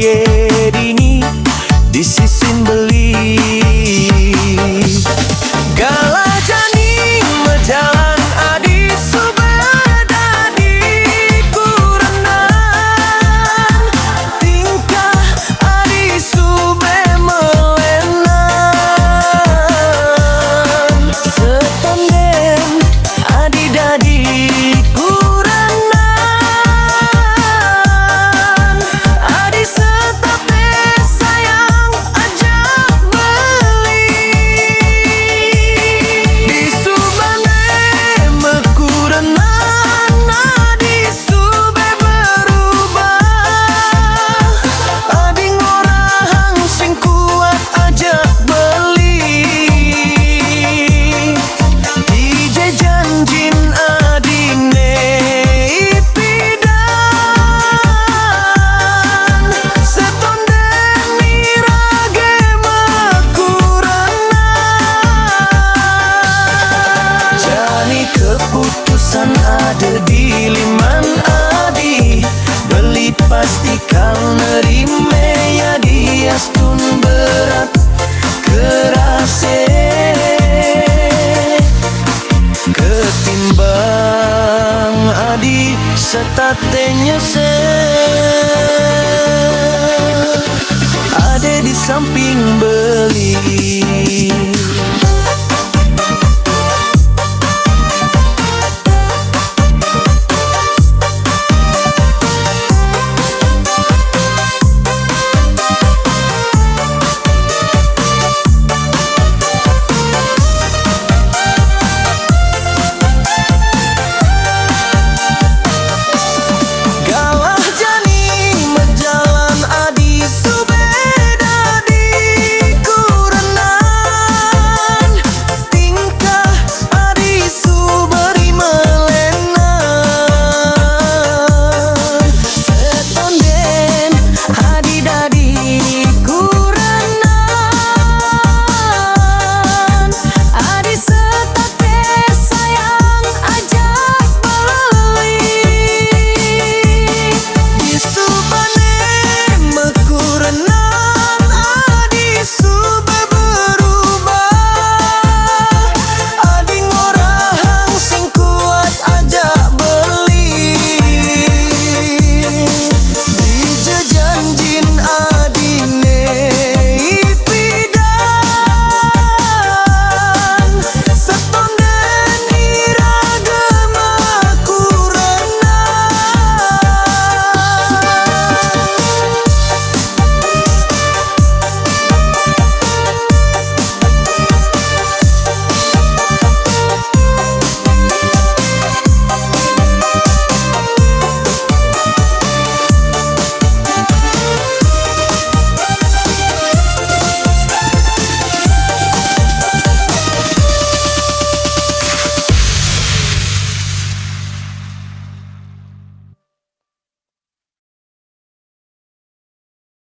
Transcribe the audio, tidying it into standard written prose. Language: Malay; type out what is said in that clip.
dini di sisin beli gala jani mejalan adi subeda di kurenan tingkah adi sube melenan setanden adi dadi kurenan adi setape sayang ajak beli di subane mekurenan adi sube berubah adi ngorang sing kuat ajak beli ije janjin adine ipidan setonden mirage mekurenan jani keputusan ada di liman adi beli pasti kau nerime ya dia stun berat kerase ketimbang adi setatenya se ada di samping beli